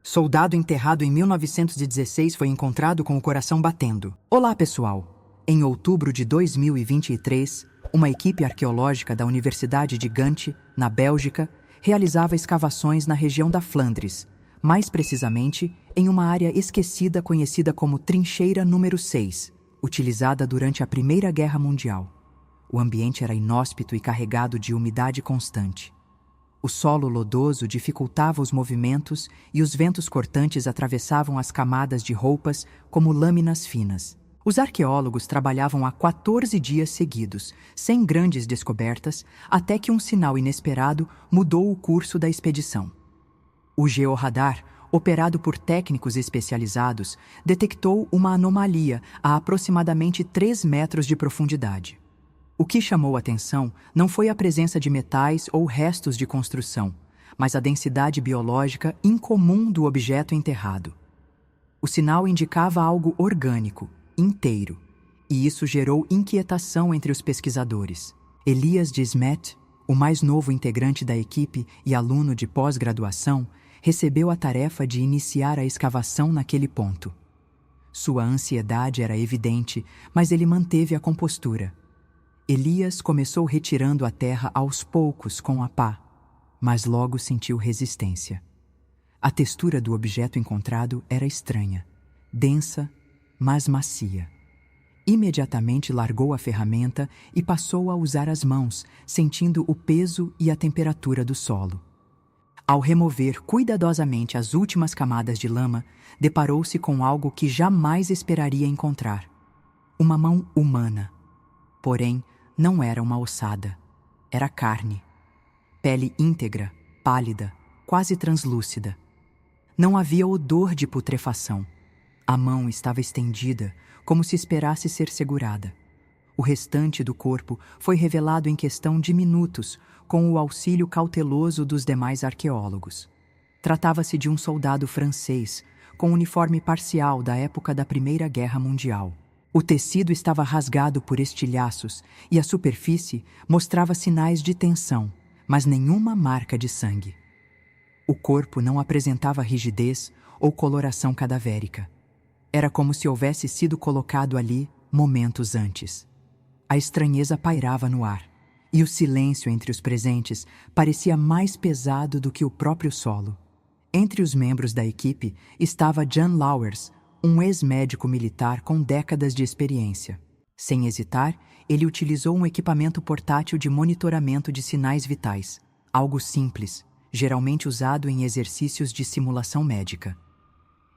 Soldado enterrado em 1916 foi encontrado com o coração batendo. Olá, pessoal! Em outubro de 2023, uma equipe arqueológica da Universidade de Ghent, na Bélgica, realizava escavações na região da Flandres, mais precisamente em uma área esquecida conhecida como Trincheira número 6, utilizada durante a Primeira Guerra Mundial. O ambiente era inóspito e carregado de umidade constante. O solo lodoso dificultava os movimentos e os ventos cortantes atravessavam as camadas de roupas como lâminas finas. Os arqueólogos trabalhavam há 14 dias seguidos, sem grandes descobertas, até que um sinal inesperado mudou o curso da expedição. O georradar, operado por técnicos especializados, detectou uma anomalia a aproximadamente 3 metros de profundidade. O que chamou a atenção não foi a presença de metais ou restos de construção, mas a densidade biológica incomum do objeto enterrado. O sinal indicava algo orgânico, inteiro, e isso gerou inquietação entre os pesquisadores. Elias de Smet, o mais novo integrante da equipe e aluno de pós-graduação, recebeu a tarefa de iniciar a escavação naquele ponto. Sua ansiedade era evidente, mas ele manteve a compostura. Elias começou retirando a terra aos poucos com a pá, mas logo sentiu resistência. A textura do objeto encontrado era estranha, densa, mas macia. Imediatamente largou a ferramenta e passou a usar as mãos, sentindo o peso e a temperatura do solo. Ao remover cuidadosamente as últimas camadas de lama, deparou-se com algo que jamais esperaria encontrar: uma mão humana. Porém, não era uma ossada. Era carne. Pele íntegra, pálida, quase translúcida. Não havia odor de putrefação. A mão estava estendida, como se esperasse ser segurada. O restante do corpo foi revelado em questão de minutos, com o auxílio cauteloso dos demais arqueólogos. Tratava-se de um soldado francês, com uniforme parcial da época da Primeira Guerra Mundial. O tecido estava rasgado por estilhaços e a superfície mostrava sinais de tensão, mas nenhuma marca de sangue. O corpo não apresentava rigidez ou coloração cadavérica. Era como se houvesse sido colocado ali momentos antes. A estranheza pairava no ar, e o silêncio entre os presentes parecia mais pesado do que o próprio solo. Entre os membros da equipe estava Jan Lauwers, um ex-médico militar com décadas de experiência. Sem hesitar, ele utilizou um equipamento portátil de monitoramento de sinais vitais, algo simples, geralmente usado em exercícios de simulação médica.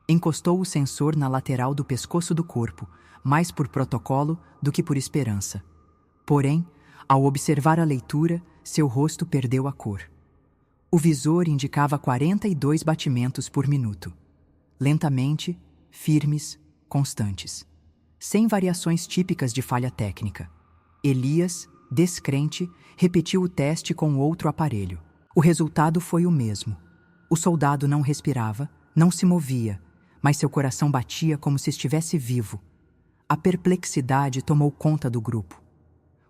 Encostou o sensor na lateral do pescoço do corpo, mais por protocolo do que por esperança. Porém, ao observar a leitura, seu rosto perdeu a cor. O visor indicava 42 batimentos por minuto. Lentamente, firmes, constantes. Sem variações típicas de falha técnica. Elias, descrente, repetiu o teste com outro aparelho. O resultado foi o mesmo. O soldado não respirava, não se movia, mas seu coração batia como se estivesse vivo. A perplexidade tomou conta do grupo.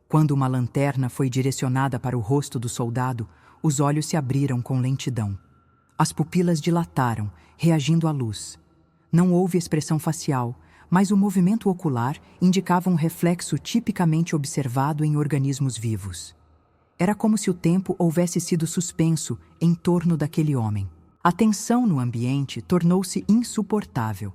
Quando uma lanterna foi direcionada para o rosto do soldado, os olhos se abriram com lentidão. As pupilas dilataram, reagindo à luz. Não houve expressão facial, mas o movimento ocular indicava um reflexo tipicamente observado em organismos vivos. Era como se o tempo houvesse sido suspenso em torno daquele homem. A tensão no ambiente tornou-se insuportável.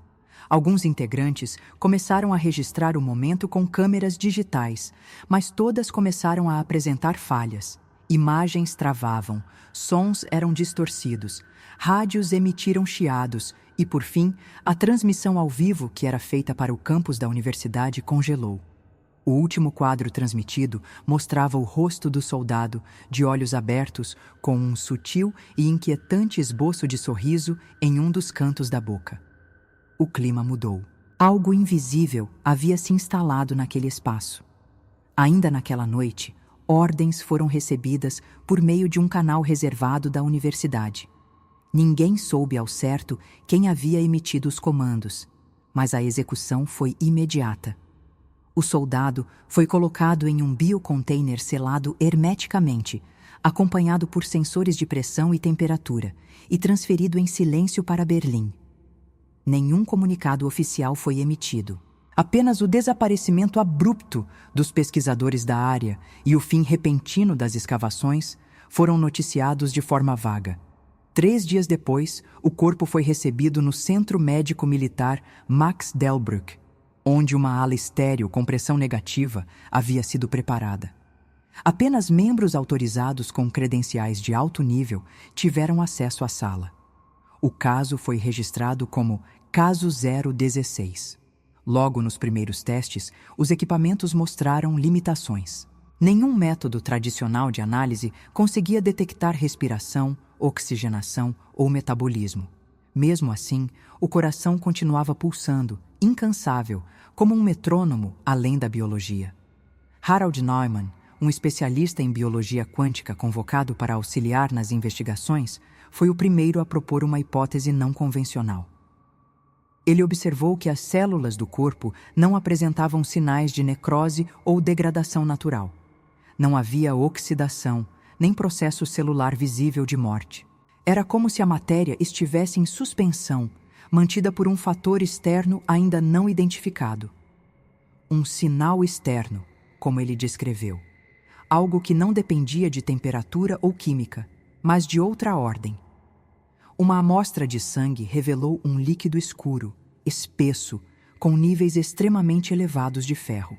Alguns integrantes começaram a registrar o momento com câmeras digitais, mas todas começaram a apresentar falhas. Imagens travavam, sons eram distorcidos, rádios emitiram chiados e, por fim, a transmissão ao vivo que era feita para o campus da universidade congelou. O último quadro transmitido mostrava o rosto do soldado, de olhos abertos, com um sutil e inquietante esboço de sorriso em um dos cantos da boca. O clima mudou. Algo invisível havia se instalado naquele espaço. Ainda naquela noite, ordens foram recebidas por meio de um canal reservado da universidade. Ninguém soube ao certo quem havia emitido os comandos, mas a execução foi imediata. O soldado foi colocado em um biocontainer selado hermeticamente, acompanhado por sensores de pressão e temperatura, e transferido em silêncio para Berlim. Nenhum comunicado oficial foi emitido. Apenas o desaparecimento abrupto dos pesquisadores da área e o fim repentino das escavações foram noticiados de forma vaga. 3 dias depois, o corpo foi recebido no Centro Médico Militar Max Delbrück, onde uma ala estéril com pressão negativa havia sido preparada. Apenas membros autorizados com credenciais de alto nível tiveram acesso à sala. O caso foi registrado como Caso 016. Logo nos primeiros testes, os equipamentos mostraram limitações. Nenhum método tradicional de análise conseguia detectar respiração, oxigenação ou metabolismo. Mesmo assim, o coração continuava pulsando, incansável, como um metrônomo além da biologia. Harald Neumann, um especialista em biologia quântica convocado para auxiliar nas investigações, foi o primeiro a propor uma hipótese não convencional. Ele observou que as células do corpo não apresentavam sinais de necrose ou degradação natural. Não havia oxidação, nem processo celular visível de morte. Era como se a matéria estivesse em suspensão, mantida por um fator externo ainda não identificado. Um sinal externo, como ele descreveu. Algo que não dependia de temperatura ou química, mas de outra ordem. Uma amostra de sangue revelou um líquido escuro, espesso, com níveis extremamente elevados de ferro.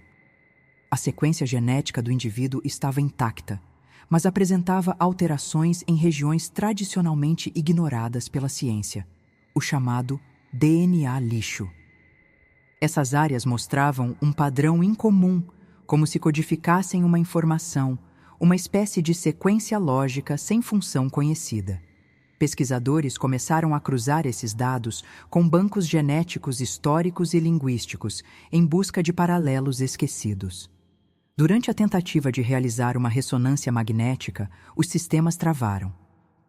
A sequência genética do indivíduo estava intacta, mas apresentava alterações em regiões tradicionalmente ignoradas pela ciência, o chamado DNA lixo. Essas áreas mostravam um padrão incomum, como se codificassem uma informação, uma espécie de sequência lógica sem função conhecida. Pesquisadores começaram a cruzar esses dados com bancos genéticos históricos e linguísticos, em busca de paralelos esquecidos. Durante a tentativa de realizar uma ressonância magnética, os sistemas travaram.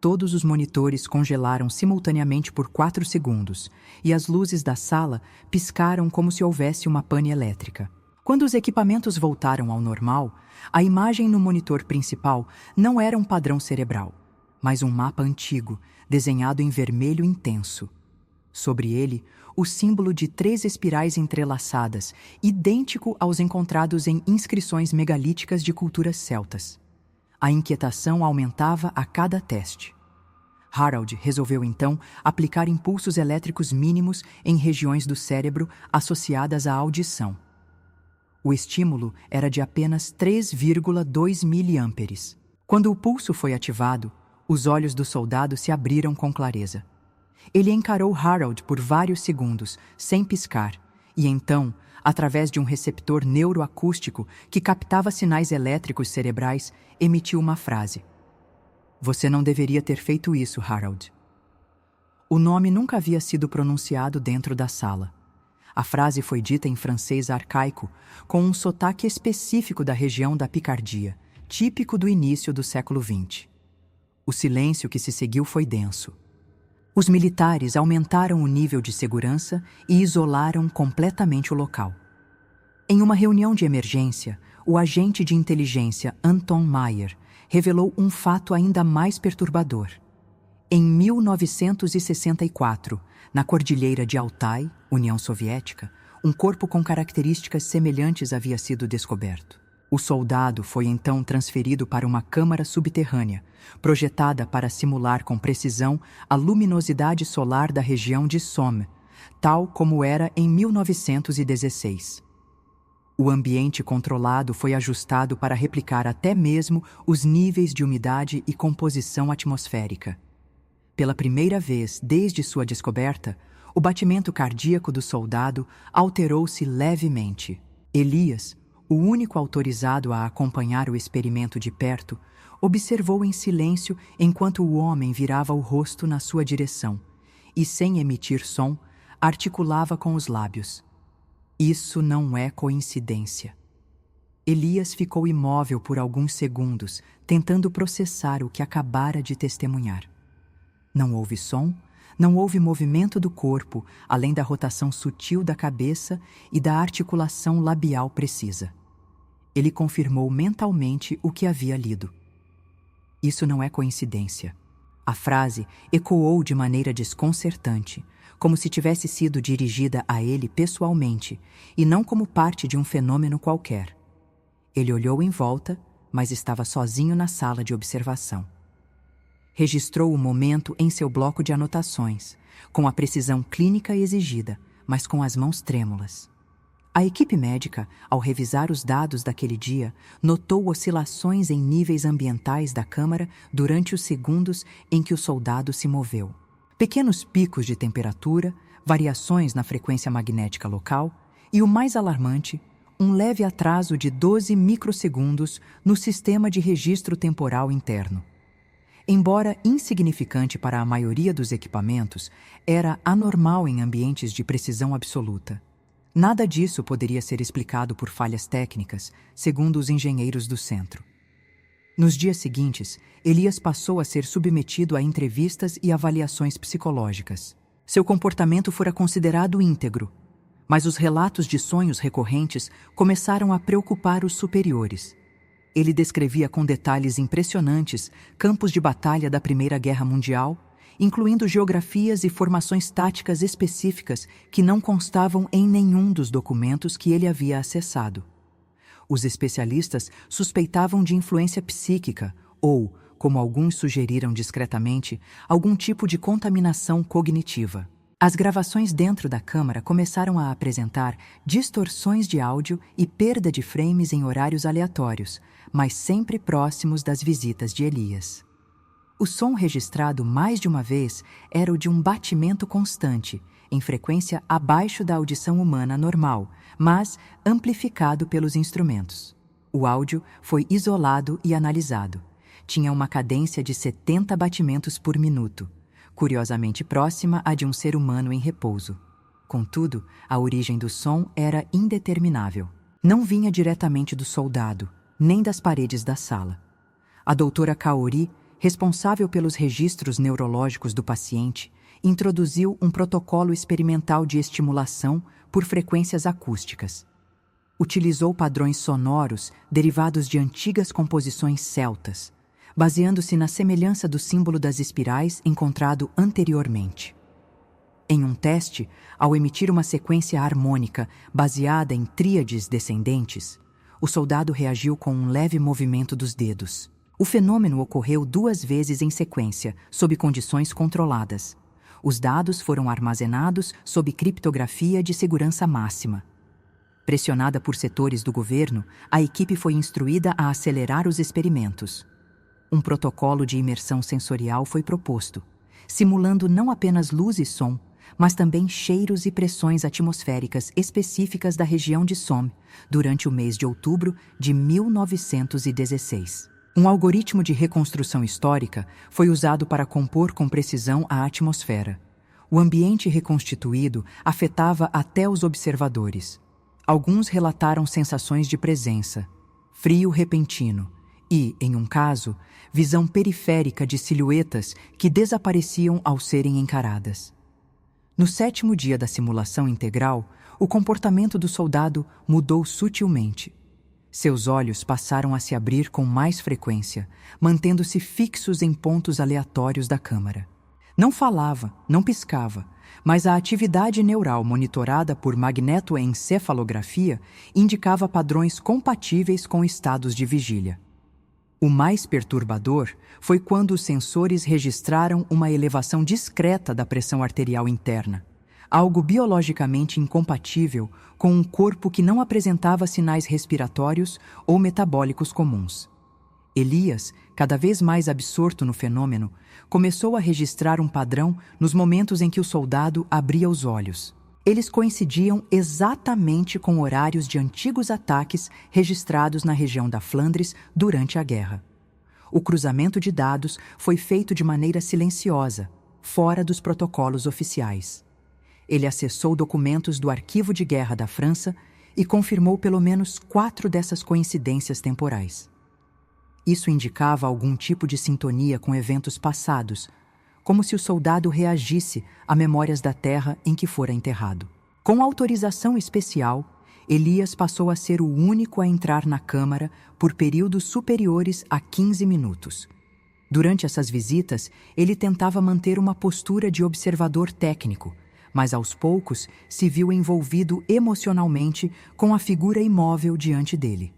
Todos os monitores congelaram simultaneamente por 4 segundos, e as luzes da sala piscaram como se houvesse uma pane elétrica. Quando os equipamentos voltaram ao normal, a imagem no monitor principal não era um padrão cerebral, mas um mapa antigo, desenhado em vermelho intenso. Sobre ele, o símbolo de 3 espirais entrelaçadas, idêntico aos encontrados em inscrições megalíticas de culturas celtas. A inquietação aumentava a cada teste. Harald resolveu então aplicar impulsos elétricos mínimos em regiões do cérebro associadas à audição. O estímulo era de apenas 3,2 miliamperes. Quando o pulso foi ativado, os olhos do soldado se abriram com clareza. Ele encarou Harald por vários segundos, sem piscar, e então, através de um receptor neuroacústico que captava sinais elétricos cerebrais, emitiu uma frase. Você não deveria ter feito isso, Harald. O nome nunca havia sido pronunciado dentro da sala. A frase foi dita em francês arcaico, com um sotaque específico da região da Picardia, típico do início do século XX. O silêncio que se seguiu foi denso. Os militares aumentaram o nível de segurança e isolaram completamente o local. Em uma reunião de emergência, o agente de inteligência Anton Mayer revelou um fato ainda mais perturbador. Em 1964, na Cordilheira de Altai, União Soviética, um corpo com características semelhantes havia sido descoberto. O soldado foi então transferido para uma câmara subterrânea, projetada para simular com precisão a luminosidade solar da região de Somme, tal como era em 1916. O ambiente controlado foi ajustado para replicar até mesmo os níveis de umidade e composição atmosférica. Pela primeira vez desde sua descoberta, o batimento cardíaco do soldado alterou-se levemente. Elias, o único autorizado a acompanhar o experimento de perto, observou em silêncio enquanto o homem virava o rosto na sua direção e, sem emitir som, articulava com os lábios. Isso não é coincidência. Elias ficou imóvel por alguns segundos, tentando processar o que acabara de testemunhar. Não houve som, não houve movimento do corpo, além da rotação sutil da cabeça e da articulação labial precisa. Ele confirmou mentalmente o que havia lido. Isso não é coincidência. A frase ecoou de maneira desconcertante, como se tivesse sido dirigida a ele pessoalmente e não como parte de um fenômeno qualquer. Ele olhou em volta, mas estava sozinho na sala de observação. Registrou o momento em seu bloco de anotações, com a precisão clínica exigida, mas com as mãos trêmulas. A equipe médica, ao revisar os dados daquele dia, notou oscilações em níveis ambientais da câmara durante os segundos em que o soldado se moveu. Pequenos picos de temperatura, variações na frequência magnética local e, o mais alarmante, um leve atraso de 12 microsegundos no sistema de registro temporal interno. Embora insignificante para a maioria dos equipamentos, era anormal em ambientes de precisão absoluta. Nada disso poderia ser explicado por falhas técnicas, segundo os engenheiros do centro. Nos dias seguintes, Elias passou a ser submetido a entrevistas e avaliações psicológicas. Seu comportamento fora considerado íntegro, mas os relatos de sonhos recorrentes começaram a preocupar os superiores. Ele descrevia com detalhes impressionantes campos de batalha da Primeira Guerra Mundial, incluindo geografias e formações táticas específicas que não constavam em nenhum dos documentos que ele havia acessado. Os especialistas suspeitavam de influência psíquica ou, como alguns sugeriram discretamente, algum tipo de contaminação cognitiva. As gravações dentro da câmara começaram a apresentar distorções de áudio e perda de frames em horários aleatórios, mas sempre próximos das visitas de Elias. O som registrado mais de uma vez era o de um batimento constante, em frequência abaixo da audição humana normal, mas amplificado pelos instrumentos. O áudio foi isolado e analisado. Tinha uma cadência de 70 batimentos por minuto, curiosamente próxima à de um ser humano em repouso. Contudo, a origem do som era indeterminável. Não vinha diretamente do soldado, nem das paredes da sala. A doutora Kaori, responsável pelos registros neurológicos do paciente, introduziu um protocolo experimental de estimulação por frequências acústicas. Utilizou padrões sonoros derivados de antigas composições celtas, baseando-se na semelhança do símbolo das espirais encontrado anteriormente. Em um teste, ao emitir uma sequência harmônica baseada em tríades descendentes, o soldado reagiu com um leve movimento dos dedos. O fenômeno ocorreu 2 vezes em sequência, sob condições controladas. Os dados foram armazenados sob criptografia de segurança máxima. Pressionada por setores do governo, a equipe foi instruída a acelerar os experimentos. Um protocolo de imersão sensorial foi proposto, simulando não apenas luz e som, mas também cheiros e pressões atmosféricas específicas da região de Somme, durante o mês de outubro de 1916. Um algoritmo de reconstrução histórica foi usado para compor com precisão a atmosfera. O ambiente reconstituído afetava até os observadores. Alguns relataram sensações de presença, frio repentino e, em um caso, visão periférica de silhuetas que desapareciam ao serem encaradas. No 7º dia da simulação integral, o comportamento do soldado mudou sutilmente. Seus olhos passaram a se abrir com mais frequência, mantendo-se fixos em pontos aleatórios da câmara. Não falava, não piscava, mas a atividade neural monitorada por magnetoencefalografia indicava padrões compatíveis com estados de vigília. O mais perturbador foi quando os sensores registraram uma elevação discreta da pressão arterial interna, algo biologicamente incompatível com um corpo que não apresentava sinais respiratórios ou metabólicos comuns. Elias, cada vez mais absorto no fenômeno, começou a registrar um padrão nos momentos em que o soldado abria os olhos. Eles coincidiam exatamente com horários de antigos ataques registrados na região da Flandres durante a guerra. O cruzamento de dados foi feito de maneira silenciosa, fora dos protocolos oficiais. Ele acessou documentos do Arquivo de Guerra da França e confirmou pelo menos 4 dessas coincidências temporais. Isso indicava algum tipo de sintonia com eventos passados, como se o soldado reagisse a memórias da terra em que fora enterrado. Com autorização especial, Elias passou a ser o único a entrar na câmara por períodos superiores a 15 minutos. Durante essas visitas, ele tentava manter uma postura de observador técnico, mas aos poucos se viu envolvido emocionalmente com a figura imóvel diante dele.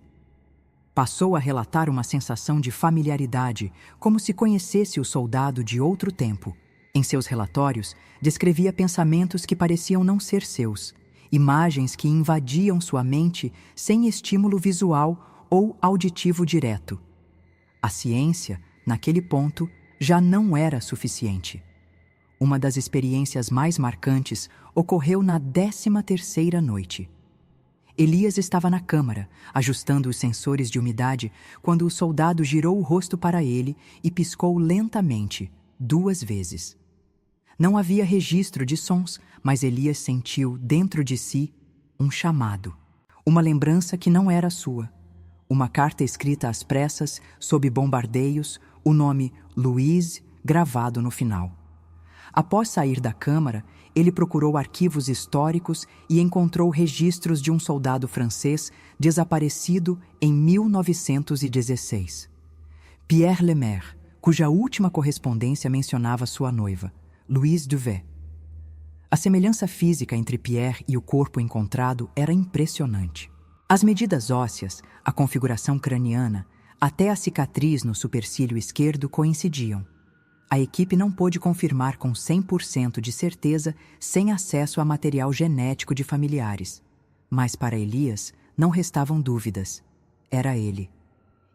Passou a relatar uma sensação de familiaridade, como se conhecesse o soldado de outro tempo. Em seus relatórios, descrevia pensamentos que pareciam não ser seus, imagens que invadiam sua mente sem estímulo visual ou auditivo direto. A ciência, naquele ponto, já não era suficiente. Uma das experiências mais marcantes ocorreu na 13ª noite. Elias estava na câmara, ajustando os sensores de umidade, quando o soldado girou o rosto para ele e piscou lentamente, 2 vezes. Não havia registro de sons, mas Elias sentiu, dentro de si, um chamado. Uma lembrança que não era sua. Uma carta escrita às pressas, sob bombardeios, o nome Louise gravado no final. Após sair da câmara, ele procurou arquivos históricos e encontrou registros de um soldado francês desaparecido em 1916. Pierre Lemaire, cuja última correspondência mencionava sua noiva, Louise Duvet. A semelhança física entre Pierre e o corpo encontrado era impressionante. As medidas ósseas, a configuração craniana, até a cicatriz no supercílio esquerdo coincidiam. A equipe não pôde confirmar com 100% de certeza sem acesso a material genético de familiares. Mas para Elias não restavam dúvidas. Era ele.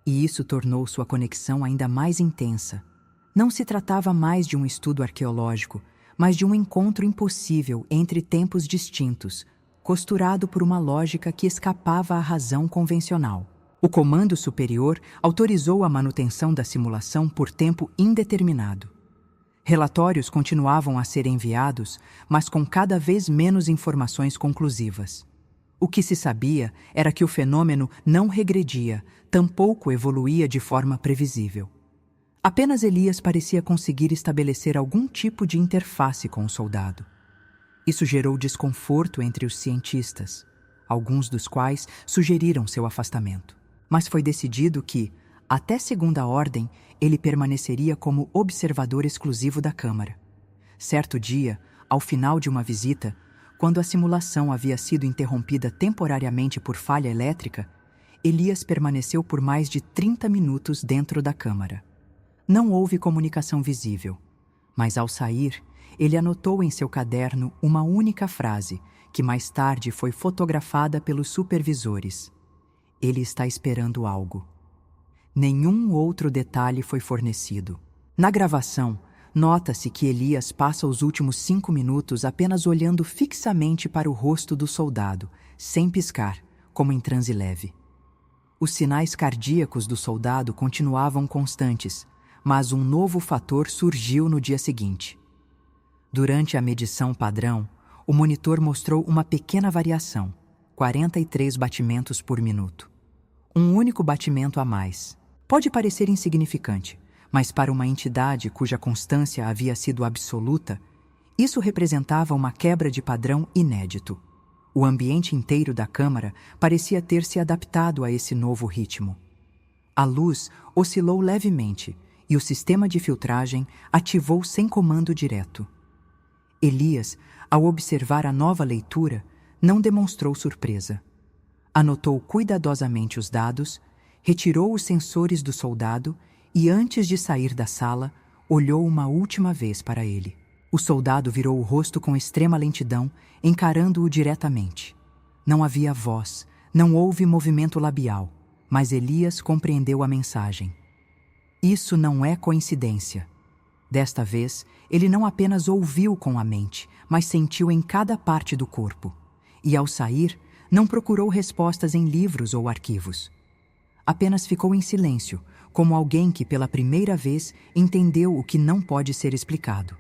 E isso tornou sua conexão ainda mais intensa. Não se tratava mais de um estudo arqueológico, mas de um encontro impossível entre tempos distintos, costurado por uma lógica que escapava à razão convencional. O Comando Superior autorizou a manutenção da simulação por tempo indeterminado. Relatórios continuavam a ser enviados, mas com cada vez menos informações conclusivas. O que se sabia era que o fenômeno não regredia, tampouco evoluía de forma previsível. Apenas Elias parecia conseguir estabelecer algum tipo de interface com o soldado. Isso gerou desconforto entre os cientistas, alguns dos quais sugeriram seu afastamento. Mas foi decidido que, até segunda ordem, ele permaneceria como observador exclusivo da Câmara. Certo dia, ao final de uma visita, quando a simulação havia sido interrompida temporariamente por falha elétrica, Elias permaneceu por mais de 30 minutos dentro da Câmara. Não houve comunicação visível, mas ao sair, ele anotou em seu caderno uma única frase, que mais tarde foi fotografada pelos supervisores. Ele está esperando algo. Nenhum outro detalhe foi fornecido. Na gravação, nota-se que Elias passa os últimos 5 minutos apenas olhando fixamente para o rosto do soldado, sem piscar, como em transe leve. Os sinais cardíacos do soldado continuavam constantes, mas um novo fator surgiu no dia seguinte. Durante a medição padrão, o monitor mostrou uma pequena variação, 43 batimentos por minuto. Um único batimento a mais. Pode parecer insignificante, mas para uma entidade cuja constância havia sido absoluta, isso representava uma quebra de padrão inédito. O ambiente inteiro da câmara parecia ter se adaptado a esse novo ritmo. A luz oscilou levemente e o sistema de filtragem ativou sem comando direto. Elias, ao observar a nova leitura, não demonstrou surpresa. Anotou cuidadosamente os dados, retirou os sensores do soldado e, antes de sair da sala, olhou uma última vez para ele. O soldado virou o rosto com extrema lentidão, encarando-o diretamente. Não havia voz, não houve movimento labial, mas Elias compreendeu a mensagem. Isso não é coincidência. Desta vez, ele não apenas ouviu com a mente, mas sentiu em cada parte do corpo. E, ao sair, não procurou respostas em livros ou arquivos. Apenas ficou em silêncio, como alguém que pela primeira vez entendeu o que não pode ser explicado.